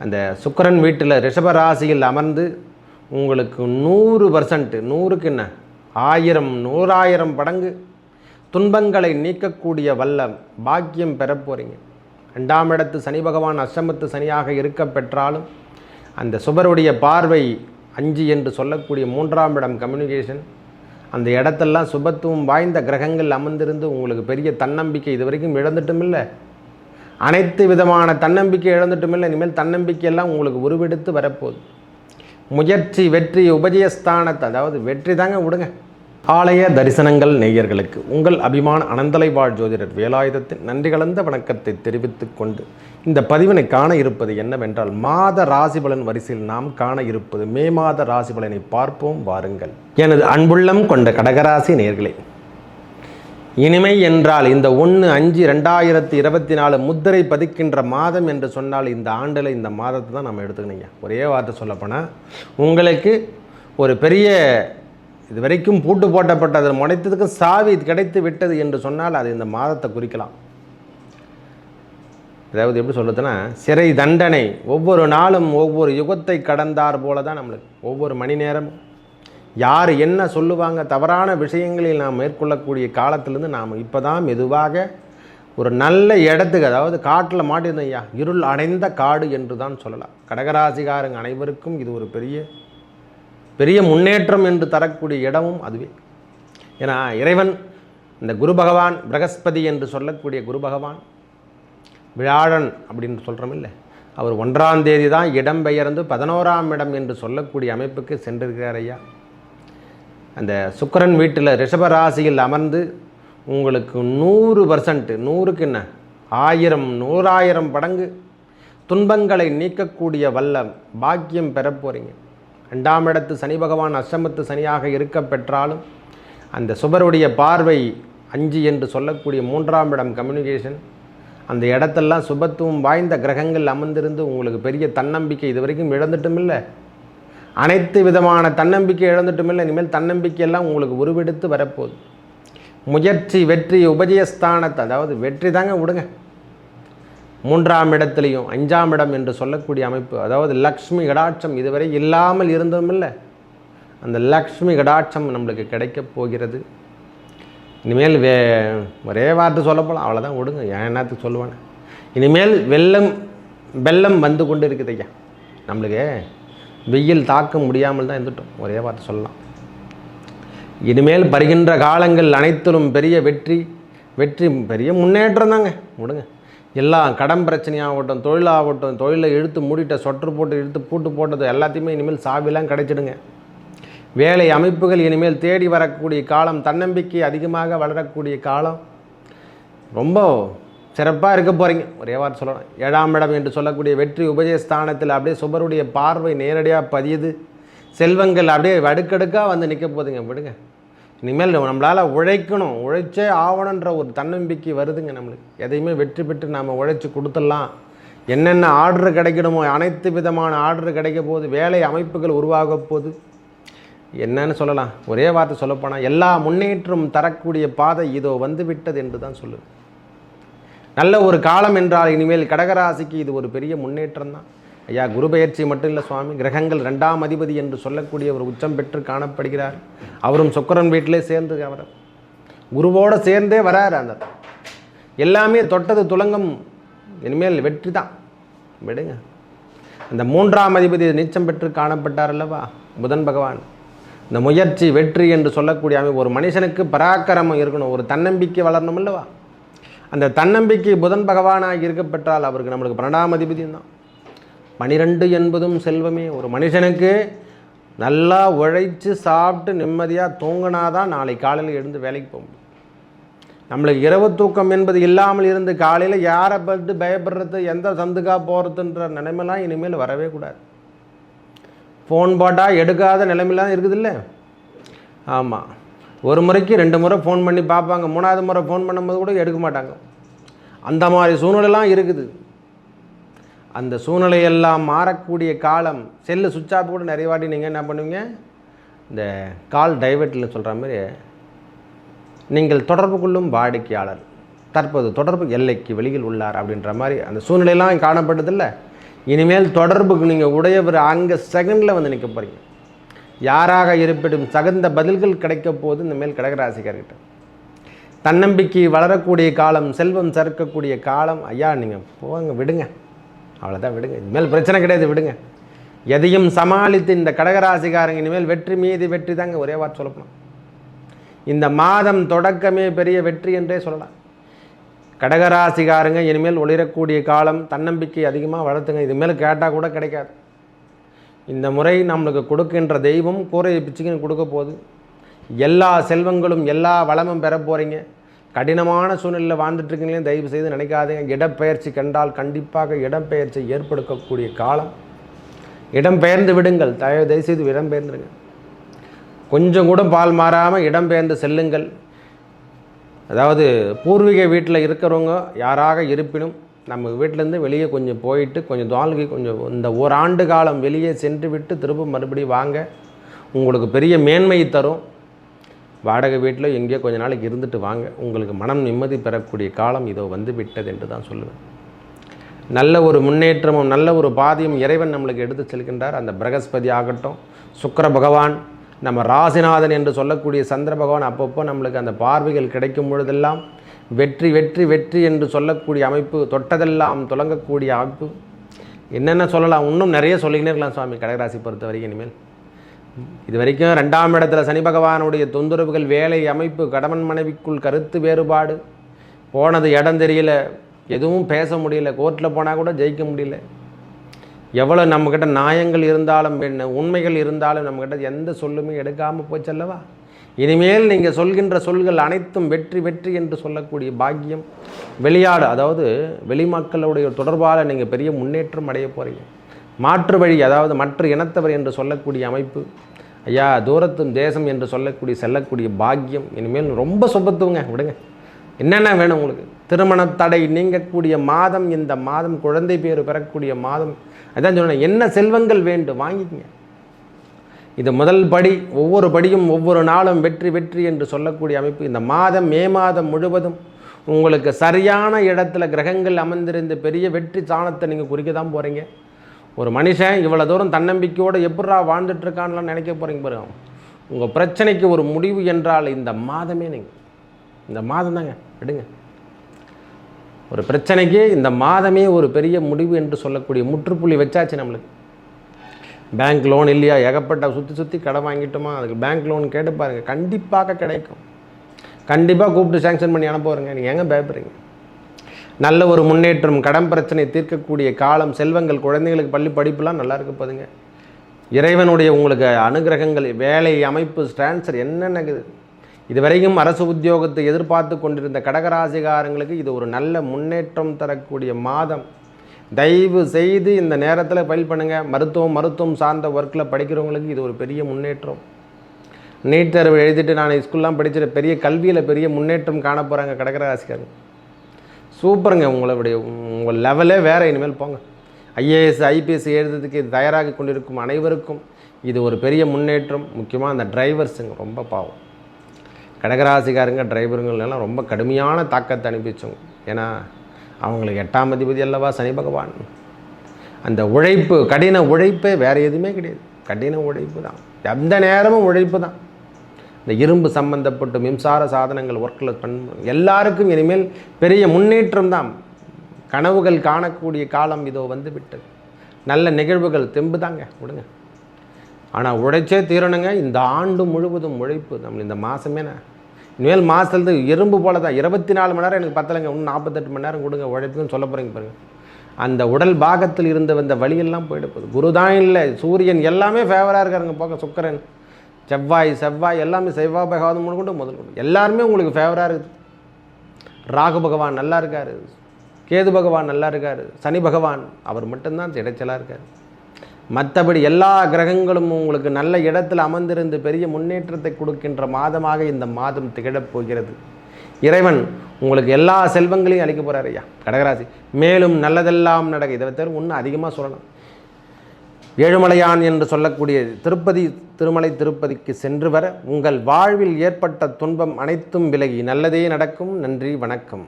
அந்த சுக்கிரன் வீட்டில் ரிஷபராசியில் அமர்ந்து உங்களுக்கு 100%, 100க்கு என்ன 1000 100,000 மடங்கு துன்பங்களை நீக்கக்கூடிய வல்லம் பாக்கியம் பெற போகிறீங்க. 2ஆம் இடத்து சனி பகவான் அஷ்டமத்து சனியாக இருக்க பெற்றாலும் அந்த சுபருடைய பார்வை 5 என்று சொல்லக்கூடிய 3ஆம் இடம் கம்யூனிகேஷன், அந்த இடத்தெல்லாம் சுபத்துவம் வாய்ந்த கிரகங்கள் அமர்ந்திருந்து உங்களுக்கு பெரிய தன்னம்பிக்கை இது வரைக்கும் இழந்துட்டும் இல்லை, அனைத்து விதமான தன்னம்பிக்கை இழந்துட்டும் இல்லை. இனிமேல் தன்னம்பிக்கையெல்லாம் உங்களுக்கு உருவெடுத்து வரப்போகுது. முயற்சி வெற்றி உபஜயஸ்தானத்தை, அதாவது வெற்றி தாங்க விடுங்க. ஆலய தரிசனங்கள் நேயர்களுக்கு உங்கள் அபிமான அனந்தலை வாழ் ஜோதிடர் வேலாயுதத்தின் நன்றி கலந்த வணக்கத்தை தெரிவித்துக் கொண்டு இந்த பதிவினை காண இருப்பது என்னவென்றால், மாத ராசிபலன் வரிசையில் நாம் காண இருப்பது மே மாத ராசிபலனை பார்ப்போம் வாருங்கள். எனது அன்புள்ளம் கொண்ட கடகராசி நேயர்களே, இனிமை என்றால் இந்த 1/5/2024 முத்திரை பதிக்கின்ற மாதம் என்று சொன்னால் இந்த ஆண்டில் இந்த மாதத்தை தான் நம்ம எடுத்துக்கணுங்க. ஒரே வார்த்தை சொல்லப்போனால் உங்களுக்கு ஒரு பெரிய இது வரைக்கும் பூட்டு போட்டப்பட்டது முனைத்ததுக்கும் சாவி கிடைத்து விட்டது என்று சொன்னால் அது இந்த மாதத்தை குறிக்கலாம். அதாவது எப்படி சொல்லுதுன்னா, சிறை தண்டனை ஒவ்வொரு நாளும் ஒவ்வொரு யுகத்தை கடந்தார் போல தான் நம்மளுக்கு ஒவ்வொரு மணி நேரமும் யார் என்ன சொல்லுவாங்க, தவறான விஷயங்களில் நாம் மேற்கொள்ளக்கூடிய காலத்திலேருந்து நாம் இப்போ தான் மெதுவாக ஒரு நல்ல இடத்துக்கு, அதாவது காட்டில் மாட்டிருந்தோம் ஐயா, இருள் அடைந்த காடு என்று தான் சொல்லலாம். கடகராசிகாரங்க அனைவருக்கும் இது ஒரு பெரிய முன்னேற்றம் என்று தரக்கூடிய இடமும் அதுவே. ஏன்னா இறைவன் இந்த குரு பகவான் பிரகஸ்பதி என்று சொல்லக்கூடிய குரு பகவான் வியாழன் அப்படின்னு சொல்கிறோம் இல்லை, அவர் 1ஆம் தேதி தான் இடம் பெயர்ந்து 11ஆம் இடம் என்று சொல்லக்கூடிய அமைப்புக்கு சென்றிருக்கிறார் ஐயா. அந்த சுக்கிரன் வீட்டில் ரிஷபராசியில் அமர்ந்து உங்களுக்கு 100%, 100க்கு என்ன 1000 100,000 மடங்கு துன்பங்களை நீக்கக்கூடிய வல்லம் பாக்கியம் பெற போகிறீங்க. 2ஆம் இடத்து சனி பகவான் அஷ்டமத்து சனியாக இருக்க பெற்றாலும் அந்த சுபருடைய பார்வை 5 என்று சொல்லக்கூடிய 3ஆம் இடம் கம்யூனிகேஷன், அந்த இடத்தெல்லாம் சுபத்துவம் வாய்ந்த கிரகங்கள் அமர்ந்திருந்து உங்களுக்கு பெரிய தன்னம்பிக்கை இது வரைக்கும் இழந்துட்டும் இல்லை, அனைத்து விதமான தன்னம்பிக்கை இழந்துட்டும் இல்லை. இனிமேல் தன்னம்பிக்கையெல்லாம் உங்களுக்கு உருவெடுத்து வரப்போகுது. முயற்சி வெற்றி உபஜயஸ்தானத்தை, அதாவது வெற்றி தாங்க விடுங்க. 3ஆம் இடத்துலையும் 5ஆம் இடம் என்று சொல்லக்கூடிய அமைப்பு, அதாவது லக்ஷ்மி கடாட்சம் இதுவரை இல்லாமல் இருந்ததும் இல்லை, அந்த லக்ஷ்மி கடாட்சம் நம்மளுக்கு கிடைக்கப் போகிறது. இனிமேல் ஒரே வார்த்தை சொல்லப்போலாம், அவ்வளோதான் விடுங்க, ஏன் என்னத்துக்கு சொல்லுவாங்க. இனிமேல் வெள்ளம் வந்து கொண்டு இருக்குது ஐயா. நம்மளுக்கு வெயில் தாக்க முடியாமல் தான் இருந்துட்டோம், ஒரே வார்த்தை சொல்லலாம். இனிமேல் வருகின்ற காலங்கள் அனைத்திலும் பெரிய வெற்றி பெரிய முன்னேற்றம் தாங்க விடுங்க. எல்லாம் கடன் பிரச்சனையாகட்டும், தொழிலாகட்டும், தொழிலை இழுத்து மூடிட்ட சொட்டர் போட்டு இழுத்து பூட்டு போட்டது எல்லாத்தையுமே இனிமேல் சாவிலாம் கிடைச்சிடுங்க. வேலை அமைப்புகள் இனிமேல் தேடி வரக்கூடிய காலம், தன்னம்பிக்கை அதிகமாக வளரக்கூடிய காலம், ரொம்ப சிறப்பாக இருக்க போகிறீங்க. ஒரே வார்த்தை சொல்லணும், 7ஆம் இடம் என்று சொல்லக்கூடிய வெற்றி உபஜயஸ்தானத்தில் அப்படியே சுபருடைய பார்வை நேரடியாக பதியுது. செல்வங்கள் அப்படியே அடுக்கடுக்காக வந்து நிற்க போகுதுங்க விடுங்க. இனிமேல் நம்மளால் உழைக்கணும், உழைச்சே ஆகணுன்ற ஒரு தன்னம்பிக்கை வருதுங்க நம்மளுக்கு. எதையுமே வெற்றி பெற்று நாம் உழைச்சி கொடுத்துடலாம். என்னென்ன ஆர்டர் கிடைக்கணுமோ அனைத்து விதமான ஆர்டர் கிடைக்க போகுது. வேலை அமைப்புகள் உருவாக போகுது. என்னன்னு சொல்லலாம், ஒரே வார்த்தை சொல்லப்போனால் எல்லா முன்னேற்றம் தரக்கூடிய பாதை இதோ வந்து விட்டது என்று தான் சொல்லுவேன். நல்ல ஒரு காலம் என்றால் இனிமேல் கடகராசிக்கு இது ஒரு பெரிய முன்னேற்றம் தான் ஐயா. குரு பெயர்ச்சி மட்டும் இல்லை சுவாமி, கிரகங்கள் 2ஆம் அதிபதி என்று சொல்லக்கூடிய ஒரு உச்சம் பெற்று காணப்படுகிறார். அவரும் சுக்கிரன் வீட்டிலே சேர்ந்து அவர் குருவோடு சேர்ந்தே வராரு. அந்த எல்லாமே தொட்டது துலங்கம், இனிமேல் வெற்றி தான் விடுங்க. அந்த 3ஆம் அதிபதி நீச்சம் பெற்று காணப்பட்டார் அல்லவா புதன் பகவான். இந்த முயற்சி வெற்றி என்று சொல்லக்கூடிய ஒரு மனுஷனுக்கு பராக்கிரமம் இருக்கணும், ஒரு தன்னம்பிக்கை வளரணும் அல்லவா. அந்த தன்னம்பிக்கை புதன் பகவானாக இருக்க பெற்றால் அவருக்கு நம்மளுக்கு 12ஆம் அதிபதியும் தான். 12 என்பதும் செல்வமே. ஒரு மனுஷனுக்கு நல்லா உழைச்சி சாப்பிட்டு நிம்மதியாக தூங்கினாதான் நாளை காலையில் எழுந்து வேலைக்கு போக முடியும். நம்மளுக்கு இரவு தூக்கம் என்பது இல்லாமல் இருந்து காலையில் யாரை பட்டு பயப்படுறது, எந்த சந்துக்காக போகிறதுன்ற நிலைமைலாம் இனிமேல் வரவே கூடாது. ஃபோன் போட்டால் எடுக்காத நிலைமைலாம் இருக்குது இல்லை. ஆமாம், ஒரு முறைக்கு 2 முறை ஃபோன் பண்ணி பார்ப்பாங்க, 3ஆவது முறை ஃபோன் பண்ணும்போது கூட எடுக்க மாட்டாங்க. அந்த மாதிரி சூழ்நிலைலாம் இருக்குது. அந்த சூழ்நிலையெல்லாம் மாறக்கூடிய காலம். செல்லு சுவிட்ச் ஆஃப் கூட நிறைய வாட்டி நீங்கள் என்ன பண்ணுவீங்க, இந்த கால் டைவர்ட்டில் சொல்கிற மாதிரி நீங்கள் தொடர்பு கொள்ளும் வாடிக்கையாளர் தற்போது தொடர்பு எல்லைக்கு வெளியில் உள்ளார் அப்படின்ற மாதிரி அந்த சூழ்நிலையெல்லாம் காணப்பட்டதில்லை. இனிமேல் தொடர்புக்கு நீங்கள் உடையவர் அங்கே செகண்டில் வந்து நிற்க போகிறீங்க. யாராக இருப்பிடும் தகுந்த பதில்கள் கிடைக்க போது இனிமேல் கடகராசிக்கார்கிட்ட. தன்னம்பிக்கை வளரக்கூடிய காலம், செல்வம் சேர்க்கக்கூடிய காலம். ஐயா நீங்கள் போங்க, விடுங்க, அவ்வளோதான், விடுங்க, இனிமேல் பிரச்சனை கிடையாது, விடுங்க. எதையும் சமாளித்து இந்த கடகராசிக்காரங்க இனிமேல் வெற்றி மீது வெற்றி தாங்க. ஒரே வார்த்தை சொல்லப்போம், இந்த மாதம் தொடக்கமே பெரிய வெற்றி என்றே சொல்லலாம். கடகராசிக்காரங்க இனிமேல் ஒளிரக்கூடிய காலம். தன்னம்பிக்கை அதிகமாக வளர்த்துங்க. இதுமேல் கேட்டால் கூட கிடைக்காது. இந்த முறை நம்மளுக்கு கொடுக்கின்ற தெய்வம் கூரையை பிச்சுக்கின்னு கொடுக்க போகுது. எல்லா செல்வங்களும் எல்லா வளமும் பெற போகிறீங்க. கடினமான சூழ்நிலையில் வாழ்ந்துட்டுருக்கீங்களே, தயவு செய்து நினைக்காதீங்க. இடப்பெயர்ச்சி கண்டால் கண்டிப்பாக இடப்பெயர்ச்சி ஏற்படுத்தக்கூடிய காலம். இடம்பெயர்ந்து விடுங்கள், தயவு செய்து இடம்பெயர்ந்துடுங்க. கொஞ்சம் கூட பால் மாறாமல் இடம்பெயர்ந்து செல்லுங்கள். அதாவது பூர்வீக வீட்டில் இருக்கிறவங்க யாராக இருப்பினும் நம்ம வீட்டிலேருந்து வெளியே கொஞ்சம் போயிட்டு கொஞ்சம் நாளுக்கு கொஞ்சம் இந்த ஓராண்டு காலம் வெளியே சென்று விட்டு திரும்ப மறுபடியும் வாங்க. உங்களுக்கு பெரிய மேன்மையை தரும். வாடகை வீட்டில் எங்கேயோ கொஞ்ச நாளைக்கு இருந்துட்டு வாங்க. உங்களுக்கு மனம் நிம்மதி பெறக்கூடிய காலம் இதோ வந்து விட்டது என்று தான் சொல்லுவேன். நல்ல ஒரு முன்னேற்றமும் நல்ல ஒரு பாதையும் இறைவன் நம்மளுக்கு எடுத்து செல்கின்றார். அந்த பிரகஸ்பதி ஆகட்டும், சுக்கிர பகவான், நம்ம ராசிநாதன் என்று சொல்லக்கூடிய சந்திர பகவான் அப்பப்போ நம்மளுக்கு அந்த பார்வைகள் கிடைக்கும் பொழுதெல்லாம் வெற்றி வெற்றி வெற்றி என்று சொல்லக்கூடிய அமைப்பு, தொட்டதெல்லாம் தொடங்கக்கூடிய அமைப்பு. என்னென்ன சொல்லலாம், இன்னும் நிறைய சொல்லிக்கினே இருக்கலாம் சுவாமி. கடகராசி பொறுத்த வரைக்கும் இனிமேல் இது வரைக்கும் 2ஆம் இடத்துல சனி பகவானுடைய தொந்தரவுகள், வேலை அமைப்பு, கணவன் மனைவிக்குள் கருத்து வேறுபாடு, போனது இடம் தெரியல, எதுவும் பேச முடியல, கோர்ட்டில் போனால் கூட ஜெயிக்க முடியல. எவ்வளோ நம்மக்கிட்ட நியாயங்கள் இருந்தாலும் உண்மைகள் இருந்தாலும் நம்மக்கிட்ட எந்த சொல்லுமே எடுக்காமல் போச்சல்லவா. இனிமேல் நீங்கள் சொல்கின்ற சொல்கள் அனைத்தும் வெற்றி வெற்றி என்று சொல்லக்கூடிய பாக்கியம். வெளியாடு, அதாவது வெளிமக்களுடைய தொடர்பால் நீங்கள் பெரிய முன்னேற்றம் அடைய போகிறீங்க. மாற்று வழி, அதாவது மற்ற இனத்தவர் என்று சொல்லக்கூடிய அமைப்பு. ஐயா தூரத்தும் தேசம் என்று சொல்லக்கூடிய செல்லக்கூடிய பாக்கியம். இனிமேல் ரொம்ப சொபத்துவங்க, விடுங்க. என்னென்ன வேணும் உங்களுக்கு? திருமண தடை நீங்கக்கூடிய மாதம் இந்த மாதம். குழந்தை பேர் பெறக்கூடிய மாதம். அதான் சொன்னேன், என்ன செல்வங்கள் வேண்டும் வாங்கிக்கங்க. இது முதல் படி. ஒவ்வொரு படியும் ஒவ்வொரு நாளும் வெற்றி வெற்றி என்று சொல்லக்கூடிய அமைப்பு. இந்த மாதம் மே மாதம் முழுவதும் உங்களுக்கு சரியான இடத்துல கிரகங்கள் அமர்ந்திருந்த பெரிய வெற்றி சாணத்தை நீங்கள் குறிக்க தான் போகிறீங்க. ஒரு மனுஷன் இவ்வளோ தூரம் தன்னம்பிக்கையோடு எப்படா வாழ்ந்துட்டுருக்கான்லாம் நினைக்க போகிறீங்க பாருங்க. உங்கள் பிரச்சனைக்கு ஒரு முடிவு என்றால் இந்த மாதமே, நீங்கள் இந்த மாதம் தாங்க, விடுங்க. ஒரு பிரச்சனைக்கு இந்த மாதமே ஒரு பெரிய முடிவு என்று சொல்லக்கூடிய முற்றுப்புள்ளி வச்சாச்சு. நம்மளுக்கு பேங்க் லோன் இல்லையா, ஏகப்பட்ட சுற்றி கடன் வாங்கிட்டோமா, அதுக்கு பேங்க் லோன் கேட்டு பாருங்கள், கண்டிப்பாக கிடைக்கும். கண்டிப்பாக கூப்பிட்டு சேங்ஷன் பண்ணி அனுப்புவாருங்க. நீங்கள் எங்கே பயப்படுறீங்க? நல்ல ஒரு முன்னேற்றம், கடன் பிரச்சனை தீர்க்கக்கூடிய காலம். செல்வங்கள், குழந்தைங்களுக்கு பள்ளி படிப்புலாம் நல்லா இருக்க போதுங்க. இறைவனுடைய உங்களுக்கு அனுகிரகங்கள், வேலை அமைப்பு, ஸ்ட்ரான்சர் என்னென்னது. இதுவரைக்கும் அரசு உத்தியோகத்தை எதிர்பார்த்து கொண்டிருந்த கடகராசிகாரங்களுக்கு இது ஒரு நல்ல முன்னேற்றம் தரக்கூடிய மாதம். தயவு செய்து இந்த நேரத்தில் ஃபைல் பண்ணுங்கள். மருத்துவம் சார்ந்த ஒர்க்கில் படிக்கிறவங்களுக்கு இது ஒரு பெரிய முன்னேற்றம். நீட் தேர்வு எழுதிட்டு நான் ஸ்கூல்லாம் படிச்சுட்டு பெரிய கல்வியில் பெரிய முன்னேற்றம் காண போகிறாங்க கடகராசிக்காரங்க. சூப்பருங்க. உங்கள் லெவலே வேறு. இனிமேல் போங்க. ஐஏஎஸ் ஐபிஎஸ் எழுதுறதுக்கு இது தயாராகி கொண்டிருக்கும் அனைவருக்கும் இது ஒரு பெரிய முன்னேற்றம். முக்கியமாக அந்த டிரைவர்ஸுங்க ரொம்ப பாவம். கடகராசிக்காரங்க டிரைவருங்கள்லாம் ரொம்ப கடுமையான தாக்கத்தை அனுப்பிச்சோங்க. ஏன்னா அவங்களுக்கு 8ஆம் அதிபதி அல்லவா சனி பகவான். அந்த உழைப்பு, கடின உழைப்பே வேறு எதுவுமே கிடையாது. கடின உழைப்பு தான், எந்த நேரமும் உழைப்பு தான். இந்த இரும்பு சம்பந்தப்பட்ட மின்சார சாதனங்கள் ஒர்க்கில் எல்லாருக்கும் இனிமேல் பெரிய முன்னேற்றம் தான். கனவுகள் காணக்கூடிய காலம் இதோ வந்து விட்டது. நல்ல நிகழ்வுகள் தெம்பு தாங்க, விடுங்க. ஆனால் உழைச்சே தீரணுங்க. இந்த ஆண்டு முழுவதும் உழைப்பு. நம்ம இந்த மாதமே இனிமேல் மாதத்துலேருந்து இரும்பு போல தான். 24 மணி நேரம் எனக்கு பத்தலைங்க, இன்னும் 48 மணி நேரம் கொடுங்க உழைப்புன்னு சொல்ல போகிறீங்க பாருங்கள். அந்த உடல் பாகத்தில் இருந்த வந்த வழியெல்லாம் போயிடுப்போது. குரு தான் இல்லை, சூரியன் எல்லாமே ஃபேவராக இருக்காருங்க. போக சுக்கிரன், செவ்வாய் எல்லாமே, செவ்வாய் பகவான் கொண்டு முதல் எல்லாருமே உங்களுக்கு ஃபேவராக இருக்குது. ராகு பகவான் நல்லா இருக்கார், கேது பகவான் நல்லா இருக்கார், சனி பகவான் அவர் மட்டும்தான் இடைச்சலாக இருக்கார். மற்றபடி எல்லா கிரகங்களும் உங்களுக்கு நல்ல இடத்தில் அமர்ந்திருந்து பெரிய முன்னேற்றத்தை கொடுக்கின்ற மாதமாக இந்த மாதம் திகழப் போகிறது. இறைவன் உங்களுக்கு எல்லா செல்வங்களையும் அளிக்க போகிறார் ஐயா கடகராசி. மேலும் நல்லதெல்லாம் நடக்க. இதை தவிர இன்னும் அதிகமாக சொல்லலாம். ஏழுமலையான் என்று சொல்லக்கூடிய திருப்பதிக்கு சென்று வர உங்கள் வாழ்வில் ஏற்பட்ட துன்பம் அனைத்தும் விலகி நல்லதே நடக்கும். நன்றி, வணக்கம்.